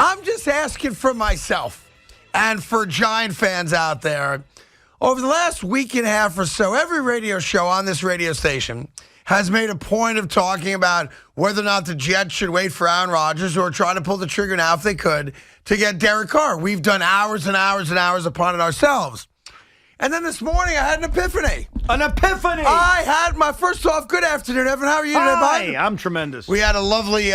I'm just asking for myself and for Giant fans out there. Over the last week and a half or so, every radio show on this radio station has made a point of talking about whether or not the Jets should wait for Aaron Rodgers or try to pull the trigger now if they could to get Derek Carr. We've done hours and hours and hours upon it ourselves. And then this morning, I had an epiphany. An epiphany! I had my first off. Good afternoon, Evan. How are you today, bud? Hi, I'm tremendous. We had a lovely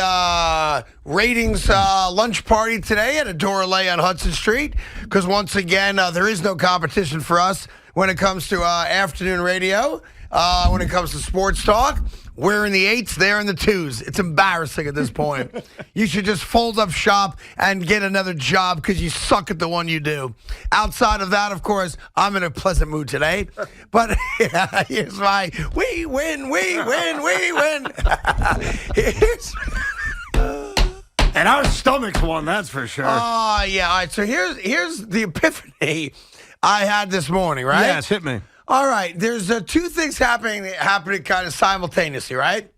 ratings lunch party today at Adora Lay on Hudson Street because, once again, there is no competition for us when it comes to afternoon radio, when it comes to sports talk. We're in the 8s, they're in the 2s. It's embarrassing at this point. You should just fold up shop and get another job because you suck at the one you do. Outside of that, of course, I'm in a pleasant mood today. But here's my, we win. Here's... And our stomachs won, that's for sure. Oh, yeah. All right, so here's the epiphany I had this morning, right? Yes, hit me. All right, there's two things happening kind of simultaneously, right?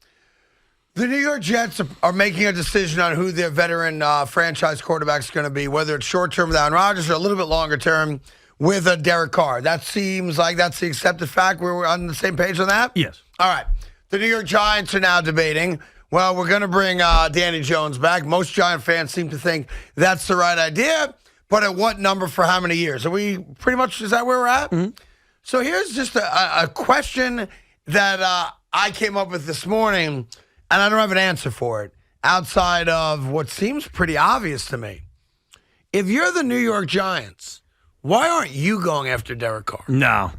The New York Jets are making a decision on who their veteran franchise quarterback is going to be, whether it's short-term with Aaron Rodgers or a little bit longer-term with Derek Carr. That seems like that's the accepted fact. We're on the same page on that? Yes. All right. The New York Giants are now debating, well, we're going to bring Danny Jones back. Most Giant fans seem to think that's the right idea, but at what number for how many years? Are we pretty much, is that where we're at? Mm-hmm. So here's just a question that I came up with this morning, and I don't have an answer for it, outside of what seems pretty obvious to me. If you're the New York Giants, why aren't you going after Derek Carr? No.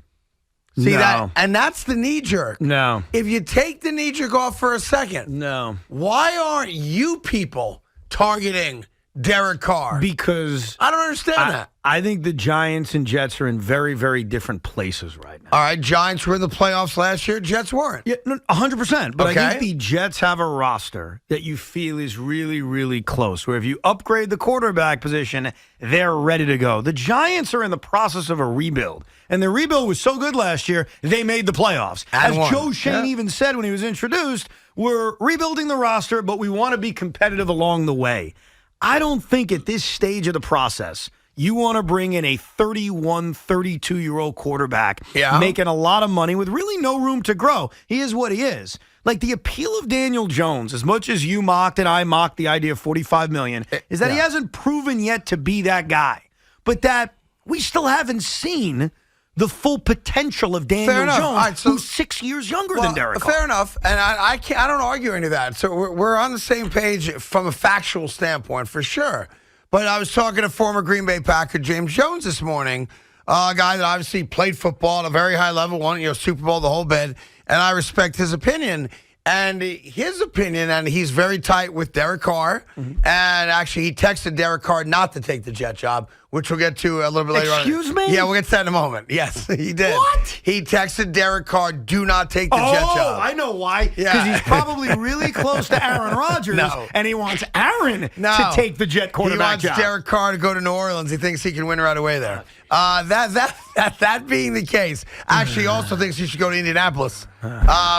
See no. that? And that's the knee-jerk. No. If you take the knee-jerk off for a second, no. Why aren't you people targeting Derek Carr? Because I don't understand that. I think the Giants and Jets are in very, very different places right now. All right, Giants were in the playoffs last year. Jets weren't. Yeah, 100%. But Okay. I think the Jets have a roster that you feel is really, really close, where if you upgrade the quarterback position, they're ready to go. The Giants are in the process of a rebuild, and the rebuild was so good last year, they made the playoffs. And As won. Joe Shane even said when he was introduced, we're rebuilding the roster, but we want to be competitive along the way. I don't think at this stage of the process you want to bring in a 31, 32-year-old quarterback making a lot of money with really no room to grow. He is what he is. Like, the appeal of Daniel Jones, as much as you mocked and I mocked the idea of $45 million, is that he hasn't proven yet to be that guy. But that we still haven't seen the full potential of Daniel Jones, right, so, who's 6 years younger than Derek Carr. Fair enough, and I don't argue any of that. So we're on the same page from a factual standpoint, for sure. But I was talking to former Green Bay Packer James Jones this morning, a guy that obviously played football at a very high level, won Super Bowl, the whole bit, and I respect his opinion. And his opinion, and he's very tight with Derek Carr, and actually he texted Derek Carr not to take the Jet job, which we'll get to a little bit later on. Excuse me? Yeah, we'll get to that in a moment. Yes, he did. What? He texted Derek Carr, do not take the Jet job. Oh, I know why. Because he's probably really close to Aaron Rodgers, and he wants Aaron to take the Jet quarterback job. He wants Derek Carr to go to New Orleans. He thinks he can win right away there. That being the case, actually also thinks he should go to Indianapolis,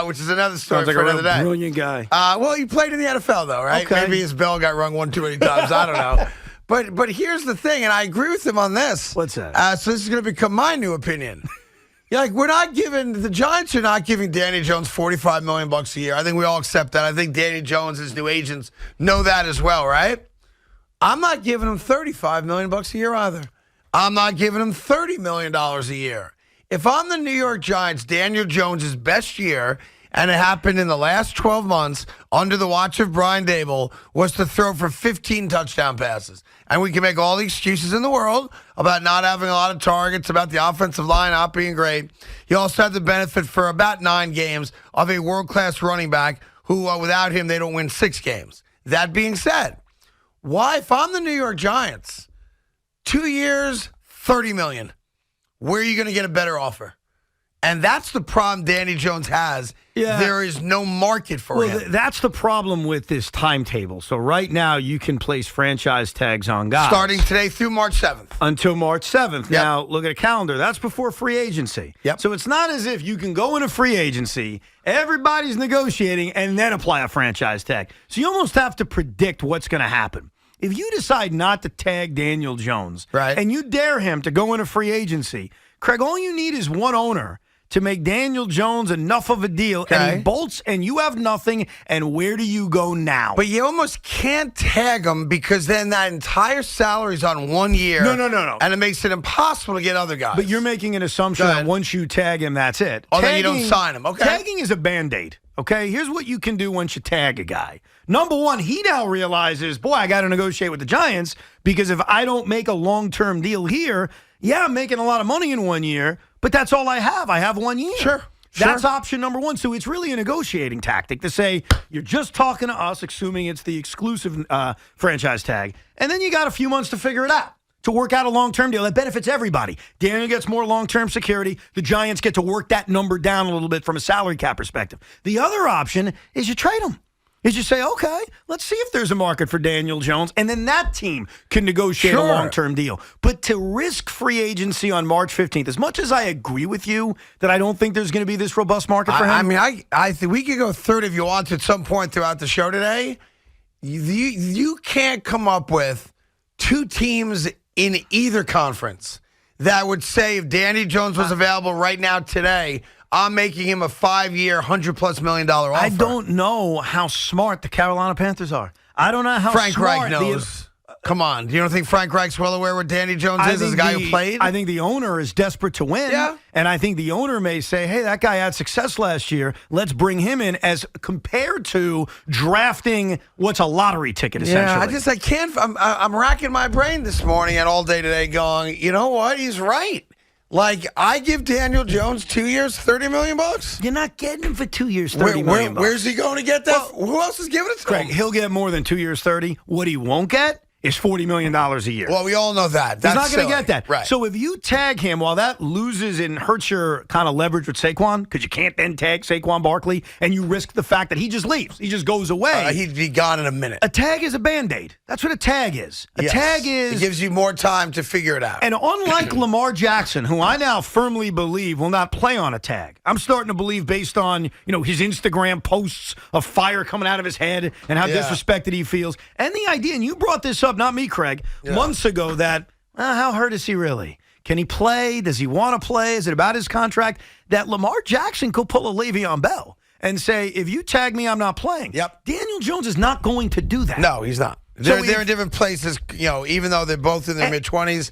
which is another story for another day. Brilliant guy. Well, he played in the NFL, though, right? Okay. Maybe his bell got rung one too many times. I don't know. But here's the thing, and I agree with him on this. What's that? So this is going to become my new opinion. The Giants are not giving Danny Jones $45 million a year. I think we all accept that. I think Danny Jones, his new agents, know that as well, right? I'm not giving him $35 million a year either. I'm not giving him $30 million a year. If I'm the New York Giants, Daniel Jones' best year, and it happened in the last 12 months under the watch of Brian Dable, was to throw for 15 touchdown passes. And we can make all the excuses in the world about not having a lot of targets, about the offensive line not being great. He also had the benefit for about 9 games of a world-class running back who, without him, they don't win 6 games. That being said, why, if I'm the New York Giants, 2 years, $30 million, where are you going to get a better offer? And that's the problem Danny Jones has. Yeah. There is no market for him. That's the problem with this timetable. So right now you can place franchise tags on guys. Starting today through March 7th. Until March 7th. Yep. Now, look at a calendar. That's before free agency. Yep. So it's not as if you can go into free agency, everybody's negotiating, and then apply a franchise tag. So you almost have to predict what's going to happen. If you decide not to tag Daniel Jones, right, and you dare him to go into free agency, Craig, all you need is one owner to make Daniel Jones enough of a deal, and he bolts, and you have nothing, and where do you go now? But you almost can't tag him because then that entire salary's on 1 year. No. And it makes it impossible to get other guys. But you're making an assumption that once you tag him, that's it. Oh, then you don't sign him. Okay. Tagging is a Band-Aid. Okay, here's what you can do once you tag a guy. Number one, he now realizes, boy, I got to negotiate with the Giants because if I don't make a long-term deal here, yeah, I'm making a lot of money in 1 year, but that's all I have. I have 1 year. Sure. That's option number one. So it's really a negotiating tactic to say, you're just talking to us, assuming it's the exclusive franchise tag, and then you got a few months to figure it out, to work out a long-term deal that benefits everybody. Daniel gets more long-term security. The Giants get to work that number down a little bit from a salary cap perspective. The other option is you trade him. Is you say, okay, let's see if there's a market for Daniel Jones, and then that team can negotiate a long-term deal. But to risk free agency on March 15th, as much as I agree with you that I don't think there's going to be this robust market for him. I mean, I think we could go third if you want to at some point throughout the show today. You can't come up with two teams in either conference that would say if Danny Jones was available right now today, I'm making him a 5-year, $100+ million offer. I don't know how smart the Carolina Panthers are. I don't know how Frank smart Reich knows. Come on. You don't think Frank Reich's well aware what Danny Jones is as a guy who played? I think the owner is desperate to win. Yeah. And I think the owner may say, hey, that guy had success last year. Let's bring him in as compared to drafting what's a lottery ticket, essentially. Yeah, I can't. I'm racking my brain this morning and all day today going, you know what? He's right. Like, I give Daniel Jones 2 years, $30 million. You're not getting him for 2 years, $30 million. Where's he going to get that? Well, who else is giving it to Craig, him? He'll get more than 2 years, 30. What he won't get is $40 million a year. Well, we all know that. He's not going to get that. Right. So if you tag him, while that loses and hurts your kind of leverage with Saquon, because you can't then tag Saquon Barkley, and you risk the fact that he just leaves. He just goes away. He'd be gone in a minute. A tag is a Band-Aid. That's what a tag is. A tag is... It gives you more time to figure it out. And unlike Lamar Jackson, who I now firmly believe will not play on a tag, I'm starting to believe based on, his Instagram posts of fire coming out of his head and how disrespected he feels. And the idea, and you brought this up, not me, Craig, months ago, that how hurt is he really? Can he play? Does he want to play? Is it about his contract? That Lamar Jackson could pull a Le'Veon Bell and say, if you tag me, I'm not playing. Yep. Daniel Jones is not going to do that. No, he's not. They're in different places, even though they're both in their mid-20s,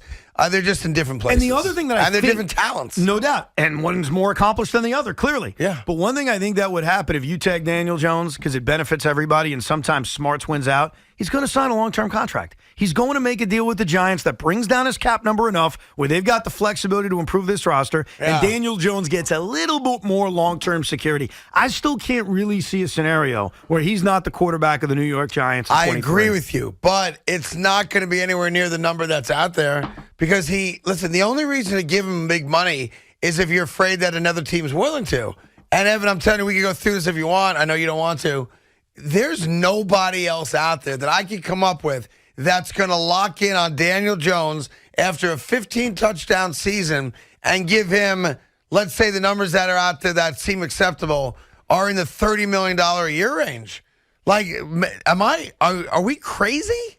they're just in different places. And the other thing that they're different talents. No doubt. And one's more accomplished than the other, clearly. Yeah. But one thing I think that would happen if you tag Daniel Jones, because it benefits everybody and sometimes smarts wins out, he's going to sign a long-term contract. He's going to make a deal with the Giants that brings down his cap number enough where they've got the flexibility to improve this roster, and Daniel Jones gets a little bit more long-term security. I still can't really see a scenario where he's not the quarterback of the New York Giants. I agree with you, but it's not going to be anywhere near the number that's out there because the only reason to give him big money is if you're afraid that another team's willing to. And Evan, I'm telling you, we can go through this if you want. I know you don't want to. There's nobody else out there that I can come up with that's going to lock in on Daniel Jones after a 15-touchdown season and give him, let's say the numbers that are out there that seem acceptable are in the $30 million a year range. Like, are we crazy?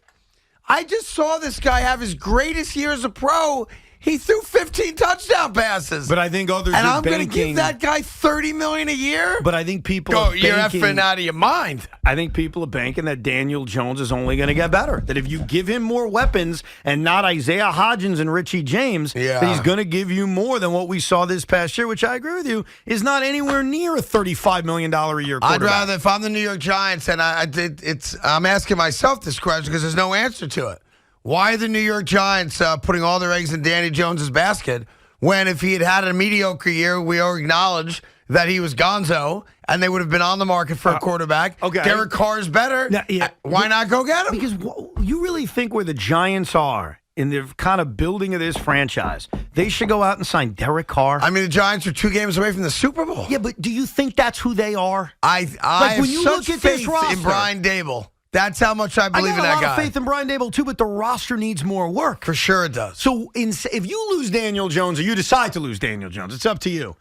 I just saw this guy have his greatest year as a pro. He threw 15 touchdown passes. But I think others and are I'm going to give that guy $30 million a year? But I think people are banking, you're effing out of your mind. I think people are banking that Daniel Jones is only going to get better. That if you give him more weapons and not Isaiah Hodgins and Richie James, that he's going to give you more than what we saw this past year, which I agree with you, is not anywhere near a $35 million a year quarterback. I'd rather, if I'm the New York Giants, and I'm asking myself this question because there's no answer to it. Why are the New York Giants putting all their eggs in Danny Jones' basket when if he had a mediocre year, we all acknowledge that he was gonzo and they would have been on the market for a quarterback? Okay. Derek Carr's better. Now, why not go get him? Because you really think where the Giants are in the kind of building of this franchise, they should go out and sign Derek Carr? I mean, the Giants are 2 games away from the Super Bowl. Yeah, but do you think that's who they are? I have when you such look at faith this roster, in Brian Dable. That's how much I believe in that guy. I got a lot of faith in Brian Dable, too, but the roster needs more work. For sure it does. So if you lose Daniel Jones or you decide to lose Daniel Jones, it's up to you.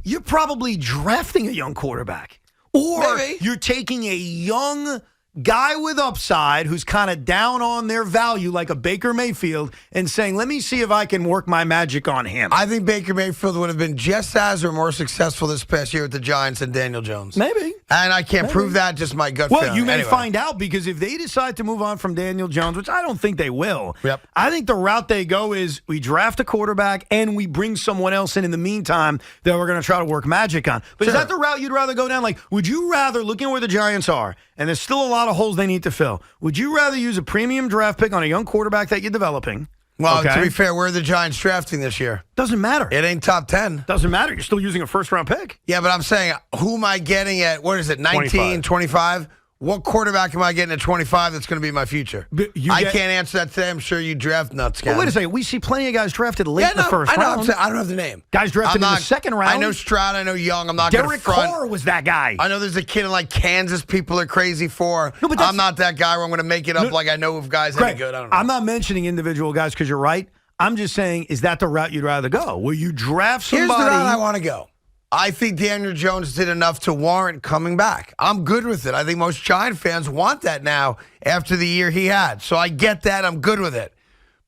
You're probably drafting a young quarterback. Or Maybe. you're taking a young guy with upside who's kind of down on their value like a Baker Mayfield and saying, let me see if I can work my magic on him. I think Baker Mayfield would have been just as or more successful this past year with the Giants than Daniel Jones. Maybe. And I can't prove that, just my gut feeling. Well, you may Anyway. find out, because if they decide to move on from Daniel Jones, which I don't think they will, Yep. I think the route they go is we draft a quarterback and we bring someone else in the meantime that we're going to try to work magic on. But is Sure. that the route you'd rather go down? Like, would you rather, looking where the Giants are, and there's still a lot of holes they need to fill, would you rather use a premium draft pick on a young quarterback that you're developing? Well, Okay. to be fair, where are the Giants drafting this year? Doesn't matter. It ain't top 10. Doesn't matter. You're still using a first-round pick. Yeah, but I'm saying, who am I getting at, what is it, 19, 25? What quarterback am I getting at 25 that's going to be my future? I can't answer that today. I'm sure you draft nuts, guys. Well, wait a second. We see plenty of guys drafted late in the first I know. round. I'm saying, I don't have the name. Guys drafted in the second round. I know Stroud. I know Young. I'm not going to Derek front. Carr was that guy. I know there's a kid in like Kansas people are crazy for. No, but that's- I'm not that guy where I'm going to make it up like I know if guys any good. I don't know. I'm not mentioning individual guys because you're right. I'm just saying, is that the route you'd rather go? Will you draft somebody? Here's the route I want to go. I think Daniel Jones did enough to warrant coming back. I'm good with it. I think most Giant fans want that now after the year he had. So I get that. I'm good with it.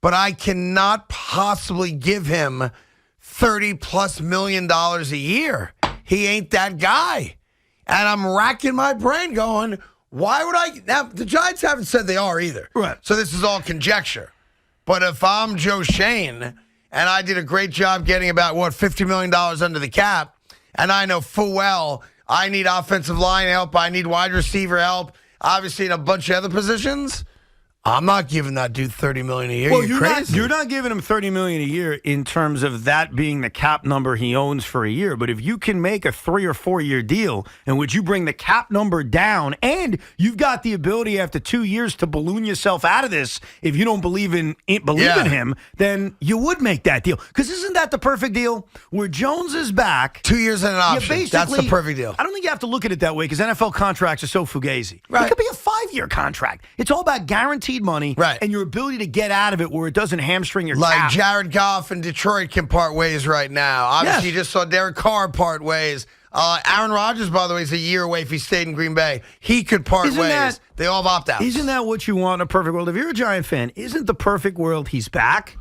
But I cannot possibly give him $30+ million a year. He ain't that guy. And I'm racking my brain going, why would I? Now, the Giants haven't said they are either. Right. So this is all conjecture. But if I'm Joe Shane and I did a great job getting about, $50 million under the cap, and I know full well I need offensive line help, I need wide receiver help, obviously in a bunch of other positions, I'm not giving that dude $30 million a year. Well, you're crazy. you're not giving him $30 million a year in terms of that being the cap number he owns for a year. But if you can make a 3 or 4 year deal in which you bring the cap number down, and you've got the ability after 2 years to balloon yourself out of this, if you don't believe in him, then you would make that deal. Because isn't that the perfect deal? Where Jones is back, 2 years and an option. That's the perfect deal. I don't think you have to look at it that way because NFL contracts are so fugazi. Right. It could be a 5-year contract. It's all about guaranteed money, right, and your ability to get out of it where it doesn't hamstring your like cap. Jared Goff and Detroit can part ways right now. Obviously, you just saw Derek Carr part ways. Aaron Rodgers, by the way, is a year away if he stayed in Green Bay. He could part ways. They all have opt-outs. Isn't that what you want in a perfect world? If you're a Giant fan, isn't the perfect world he's back?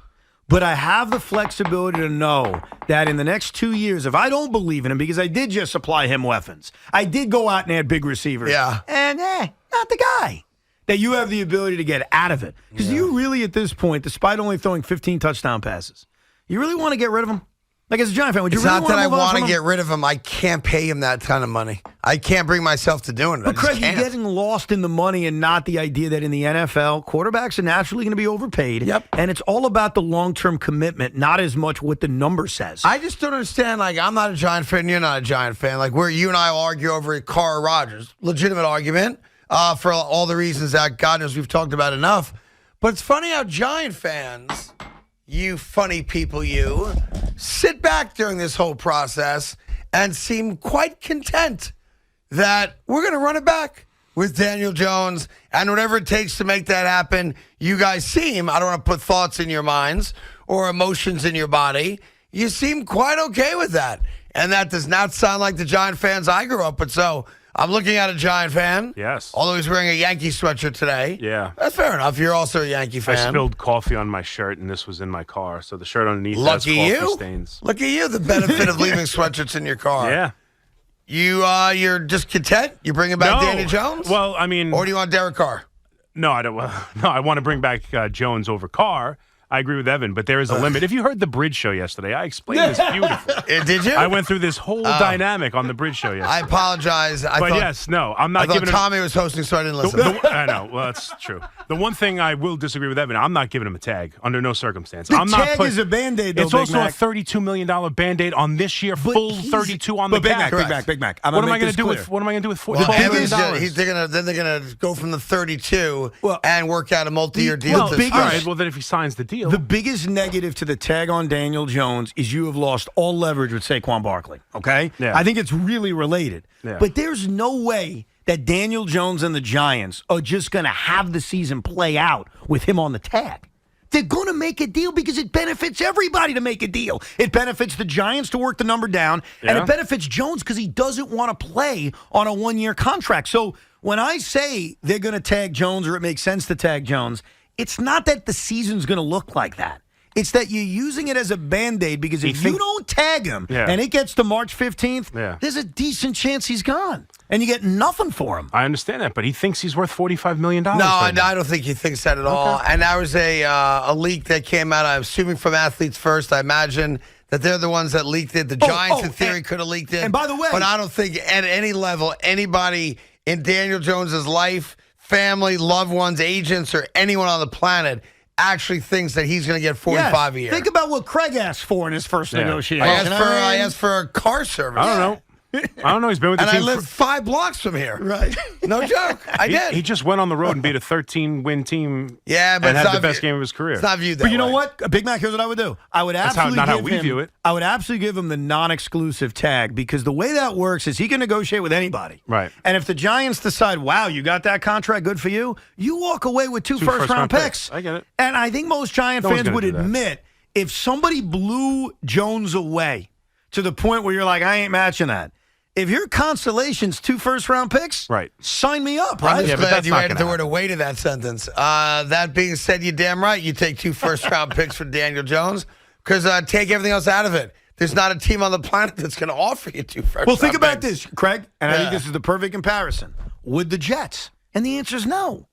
But I have the flexibility to know that in the next 2 years, if I don't believe in him, because I did just supply him weapons, I did go out and add big receivers. Yeah. And not the guy. That you have the ability to get out of it. Because you really, at this point, despite only throwing 15 touchdown passes, you really want to get rid of him? Like, as a Giant fan, would you really want to move on It's not that I want from to him? get rid of him. I can't pay him that ton of money. I can't bring myself to doing it. But, Craig, you're can't. getting lost in the money and not the idea that in the NFL, quarterbacks are naturally going to be overpaid. Yep. And it's all about the long-term commitment, not as much what the number says. I just don't understand. Like, I'm not a Giant fan. You're not a Giant fan. Like, where you and I will argue over Carr or Rodgers. Legitimate argument. For all the reasons that God knows we've talked about enough. But it's funny how Giant fans, you funny people, you, sit back during this whole process and seem quite content that we're going to run it back with Daniel Jones and whatever it takes to make that happen. You guys seem, I don't want to put thoughts in your minds or emotions in your body, you seem quite okay with that. And that does not sound like the Giant fans I grew up with. So I'm looking at a Giant fan. Yes. Although he's wearing a Yankee sweatshirt today. Yeah. That's fair enough. You're also a Yankee fan. I spilled coffee on my shirt, and this was in my car. So the shirt underneath has Lucky coffee you. stains. Look at you, the benefit of leaving sweatshirts in your car. Yeah. You're just content? You bringing back Danny Jones? Well, I mean, or do you want Derek Carr? No, I don't. Well, no, I want to bring back Jones over Carr. I agree with Evan, but there is a limit. If you heard the Bridge Show yesterday, I explained this beautifully. Did you? I went through this whole dynamic on the Bridge Show yesterday. I apologize. But yes, no, I'm not I thought giving him. Tommy was hosting, so I didn't listen. I know. Well, that's true. The one thing I will disagree with Evan, I'm not giving him a tag under no circumstance. The I'm not tag is a Band-Aid, though, It's Big also Mac. a $32 million Band-Aid on this year, full 32 on the Big cap. Mac, Big Mac. What am I going to do with Well, $12 million? they're gonna go from the 32 Well, and work out a multi-year deal. Well, to all start. right. Well, then if he signs the deal, The biggest negative to the tag on Daniel Jones is you have lost all leverage with Saquon Barkley, okay? Yeah. I think it's really related. Yeah. But there's no way that Daniel Jones and the Giants are just going to have the season play out with him on the tag. They're going to make a deal because it benefits everybody to make a deal. It benefits the Giants to work the number down, and Yeah. it benefits Jones because he doesn't want to play on a one-year contract. So when I say they're going to tag Jones or it makes sense to tag Jones, it's not that the season's going to look like that. It's that you're using it as a Band-Aid because if you don't tag him and it gets to March 15th, there's a decent chance he's gone. And you get nothing for him. I understand that, but he thinks he's worth $45 million. No, I don't think he thinks that at all. And there was a leak that came out, I'm assuming from Athletes First. I imagine that they're the ones that leaked it. The Giants, in theory, could have leaked it. And by the way, but I don't think at any level anybody in Daniel Jones's life, family, loved ones, agents, or anyone on the planet actually thinks that he's going to get 45 a year. Think about what Craig asked for in his first negotiation. I asked for a car service. I don't know. He's been with the team. And I live 5 blocks from here. Right. No joke. I did. He just went on the road and beat a 13-win team. Yeah, but and had the best game of his career. It's not viewed that way. But you know way. what? Big Mac, here's what I would do. I would absolutely I would absolutely give him the non-exclusive tag because the way that works is he can negotiate with anybody. Right. And if the Giants decide, wow, you got that contract, good for you, you walk away with two first-round picks. I get it. And I think most Giant fans would admit if somebody blew Jones away to the point where you're like, I ain't matching that. If your constellation's 2 first-round picks, sign me up, right? I'm just glad you added the word away to that sentence. That being said, you're damn right. You take 2 first-round picks for Daniel Jones because take everything else out of it. There's not a team on the planet that's going to offer you 2 first-round picks. Well, think about this, Craig, and I think this is the perfect comparison. Would the Jets? And the answer is no.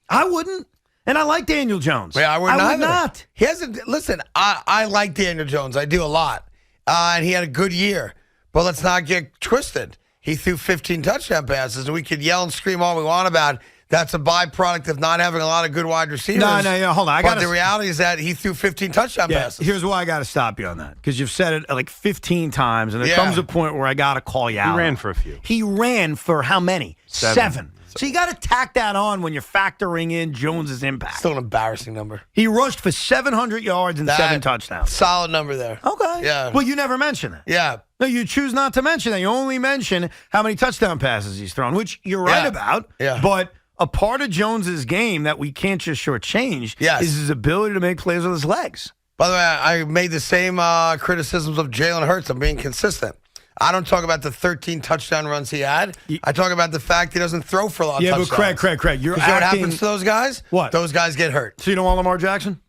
I wouldn't. And I like Daniel Jones. Yeah, I would not. He hasn't. Listen, I like Daniel Jones. I do a lot. And he had a good year. But let's not get twisted. He threw 15 touchdown passes, and we could yell and scream all we want about that's a byproduct of not having a lot of good wide receivers. No, hold on. But the reality is that he threw 15 touchdown passes. Here's why I got to stop you on that, because you've said it like 15 times, and there comes a point where I got to call you out. He ran for a few. He ran for how many? 7. So you got to tack that on when you're factoring in Jones's impact. Still an embarrassing number. He rushed for 700 yards and 7 touchdowns. Solid number there. Okay. Yeah. Well, you never mention it. Yeah. No, you choose not to mention that. You only mention how many touchdown passes he's thrown, which you're right about. Yeah. But a part of Jones's game that we can't just shortchange is his ability to make plays with his legs. By the way, I made the same criticisms of Jalen Hurts. I'm being consistent. I don't talk about the 13 touchdown runs he had. I talk about the fact he doesn't throw for a lot of touchdowns. Yeah, but Craig, you're acting... You know what happens to those guys? What? Those guys get hurt. So you don't want Lamar Jackson?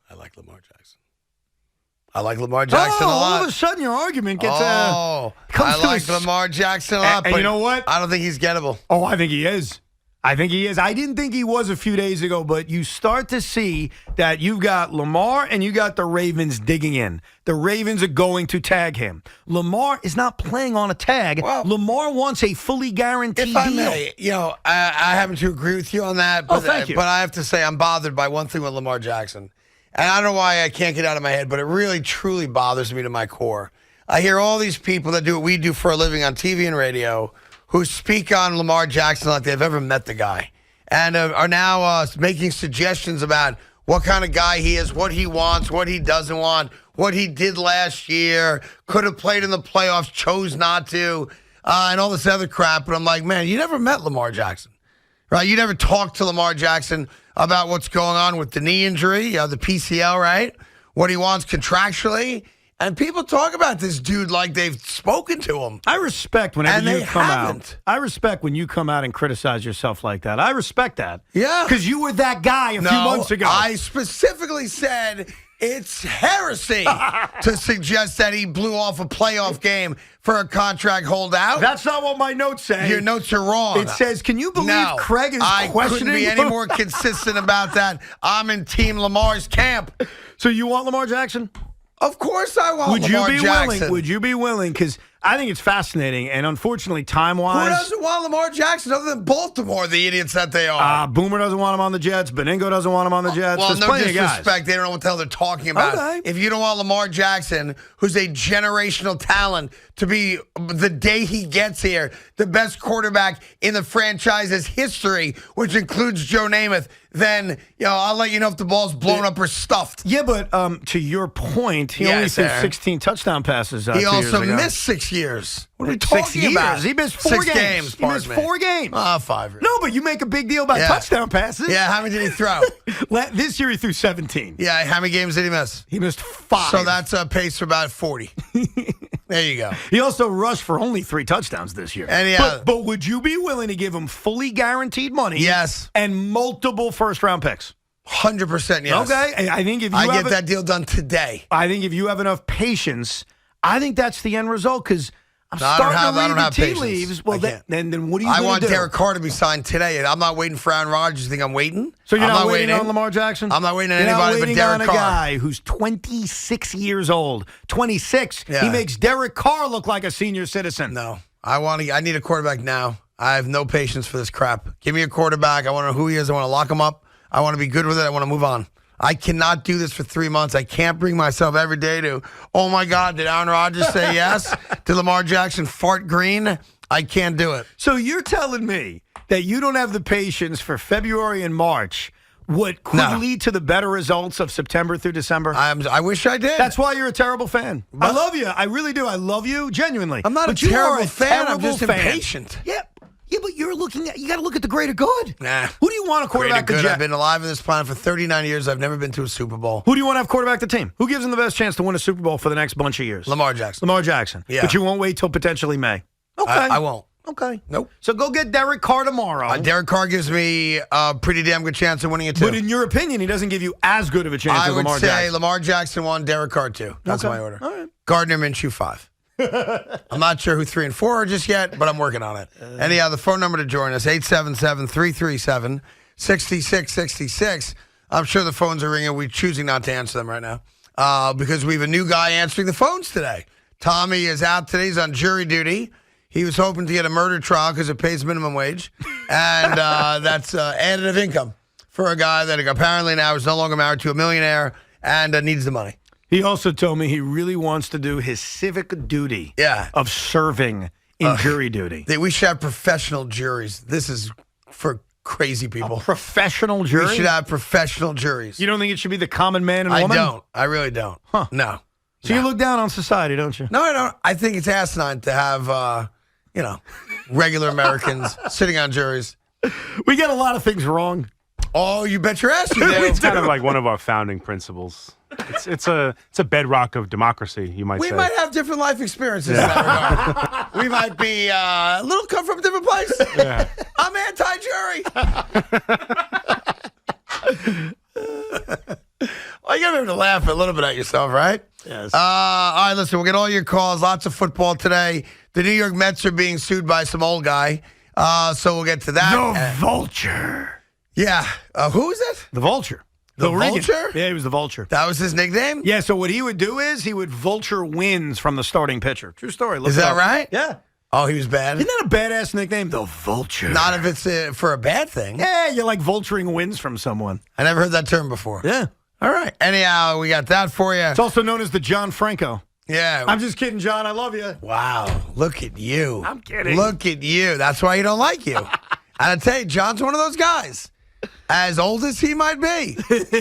I like Lamar Jackson. I like Lamar Jackson a lot. All of a sudden your argument gets... I like Lamar Jackson a lot, and you know what? I don't think he's gettable. Oh, I think he is. I didn't think he was a few days ago, but you start to see that you've got Lamar and you got the Ravens digging in. The Ravens are going to tag him. Lamar is not playing on a tag. Well, Lamar wants a fully guaranteed deal. If I deal. may, I happen to agree with you on that. But, thank you. But I have to say I'm bothered by one thing with Lamar Jackson. And I don't know why I can't get out of my head, but it really, truly bothers me to my core. I hear all these people that do what we do for a living on TV and radio who speak on Lamar Jackson like they've ever met the guy and are now making suggestions about what kind of guy he is, what he wants, what he doesn't want, what he did last year, could have played in the playoffs, chose not to, and all this other crap. But I'm like, man, you never met Lamar Jackson, right? You never talked to Lamar Jackson about what's going on with the knee injury, the PCL, right? What he wants contractually. And people talk about this dude like they've spoken to him. I respect whenever you come out. I respect when you come out and criticize yourself like that. I respect that. Yeah. Because you were that guy a few months ago. I specifically said it's heresy to suggest that he blew off a playoff game for a contract holdout. That's not what my notes say. Your notes are wrong. It says, can you believe Craig is questioning? I couldn't be any more consistent about that. I'm in Team Lamar's camp. So you want Lamar Jackson? Of course I want Lamar Jackson. Would you be willing? Because I think it's fascinating, and unfortunately, time-wise... Who doesn't want Lamar Jackson other than Baltimore, the idiots that they are? Boomer doesn't want him on the Jets. Beningo doesn't want him on the Jets. Well, there's no plenty disrespect. Of guys. They don't know what the hell they're talking about. Okay. If you don't want Lamar Jackson, who's a generational talent, to be, the day he gets here, the best quarterback in the franchise's history, which includes Joe Namath, then I'll let you know if the ball's blown up or stuffed. Yeah, but to your point, he only threw 16 touchdown passes. He also missed 6 years. What are we 6 talking years. about? He missed 4 6 games. He missed pardon me. 4 games. 5 years. No, but you make a big deal about Yeah. touchdown passes. Yeah, how many did he throw? This year he threw 17. Yeah, how many games did he miss? He missed 5. So that's a pace for about 40. There you go. He also rushed for only 3 touchdowns this year. And but would you be willing to give him fully guaranteed money? Yes. And multiple first-round picks? 100% yes. Okay. I think if you I have get that deal done today. I think if you have enough patience, I think that's the end result because I'm No, I starting to don't read the have tea patience. leaves. Well, I can't. then what are you I going want to do? Derek Carr to be signed today. I'm not waiting for Aaron Rodgers. You think I'm waiting? So you're I'm not waiting on Lamar Jackson? I'm not waiting on You're anybody not but waiting Derek on a Carr. guy who's 26 years old. 26. Yeah. He makes Derek Carr look like a senior citizen. No. I need a quarterback now. I have no patience for this crap. Give me a quarterback. I want to know who he is. I want to lock him up. I want to be good with it. I want to move on. I cannot do this for 3 months. I can't bring myself every day to, oh, my God, did Aaron Rodgers say yes? Did Lamar Jackson fart green? I can't do it. So you're telling me that you don't have the patience for February and March, what could lead to the better results of September through December? I wish I did. That's why you're a terrible fan. I love you. I really do. I love you genuinely. I'm not But a you are terrible fan. I'm terrible just fan. impatient. Yeah, but you got to look at the greater good. Nah. Who do you want a quarterback Greater to good. jet? I've been alive in this planet for 39 years. I've never been to a Super Bowl. Who do you want to have quarterback the team? Who gives them the best chance to win a Super Bowl for the next bunch of years? Lamar Jackson. Lamar Jackson. Yeah. But you won't wait till potentially May. Okay. I won't. Okay. Nope. So go get Derek Carr tomorrow. Derek Carr gives me a pretty damn good chance of winning it, too. But in your opinion, he doesn't give you as good of a chance I as would Lamar say Jackson. Lamar Jackson 1, Derek Carr 2. That's Okay. my order. All right. Gardner Minshew 5. I'm not sure who 3 and 4 are just yet, but I'm working on it. Anyhow, the phone number to join us, 877-337-6666. I'm sure the phones are ringing. We're choosing not to answer them right now because we have a new guy answering the phones today. Tommy is out today. He's on jury duty. He was hoping to get a murder trial because it pays minimum wage, and that's additive income for a guy that apparently now is no longer married to a millionaire and needs the money. He also told me he really wants to do his civic duty of serving in jury duty. We should have professional juries. This is for crazy people. Professional jury? We should have professional juries. You don't think it should be the common man and woman? I don't. I really don't. Huh. No. So you look down on society, don't you? No, I don't. I think it's asinine to have, regular Americans sitting on juries. We get a lot of things wrong. Oh, you bet your ass you do. It's kind of like one of our founding principles. It's a bedrock of democracy, you might We say. might have different life experiences in that regard. We might be a little come from a different place. Yeah. I'm anti-jury. Well, you got to be able to laugh a little bit at yourself, right? Yes. All right, listen, we'll get all your calls. Lots of football today. The New York Mets are being sued by some old guy. So we'll get to that. The Vulture. Yeah. Who is it? The Vulture. The Phil Regan. Vulture? Yeah, he was the Vulture. That was his nickname? Yeah, so what he would do is he would vulture wins from the starting pitcher. True story. Look Is it that up. right? Yeah. Oh, he was bad? Isn't that a badass nickname? The Vulture. Not if it's for a bad thing. Yeah, you're like vulturing wins from someone. I never heard that term before. Yeah. All right. Anyhow, we got that for you. It's also known as the John Franco. Yeah. I'm just kidding, John. I love you. Wow. Look at you. I'm kidding. Look at you. That's why he don't like you. And I tell you, John's one of those guys. As old as he might be,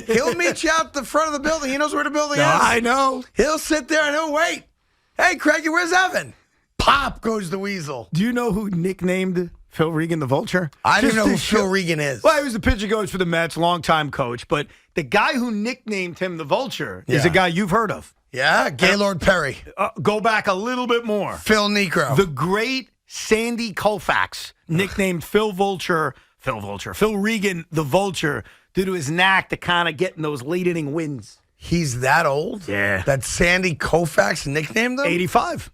he'll meet you out the front of the building. He knows where the building is. I know. He'll sit there and he'll wait. Hey, Craigie, where's Evan? Pop goes the weasel. Do you know who nicknamed Phil Regan the Vulture? I don't Just even know to who show- Phil Regan is. Well, he was the pitching coach for the Mets, longtime coach. But the guy who nicknamed him the Vulture is a guy you've heard of. Yeah, Gaylord Perry. Go back a little bit more. Phil Necro. The great Sandy Koufax nicknamed Phil Regan the Vulture due to his knack to kind of getting those late inning wins. He's that old? Yeah. That Sandy Koufax nicknamed him? 85.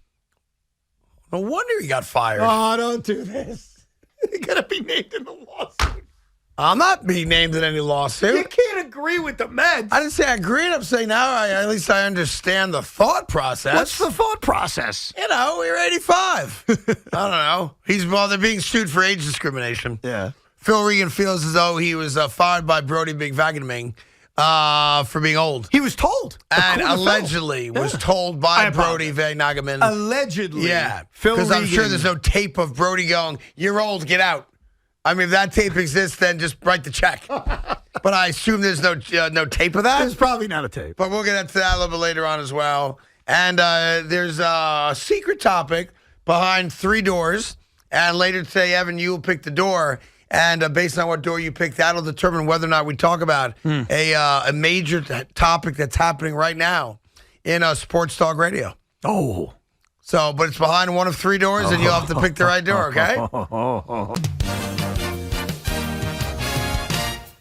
No wonder he got fired. Oh, don't do this. You're going to be named in the lawsuit. I'm not being named in any You lawsuit. can't agree with the Mets. I didn't say I agreed. I'm saying now at least I understand the thought process. What's the thought process? You know, we're 85. I don't know. They're being sued for age discrimination. Yeah. Phil Regan feels as though he was fired by Brody Big Vagonming for being old. He was told. And according to Phil. allegedly was told by Brody Vagonming. Allegedly. Yeah. Phil Because I'm sure Regan- there's no tape of Brody going, "You're old, get out." I mean, if that tape exists, then just write the check. But I assume there's no tape of that. There's probably not a tape. But we'll get into that a little bit later on as well. And there's a secret topic behind 3 doors. And later today, Evan, you will pick the door. And based on what door you pick, that'll determine whether or not we talk about a major topic that's happening right now in Sports Talk Radio. Oh. So, but it's behind one of 3 doors, and you'll have to pick the right door, okay?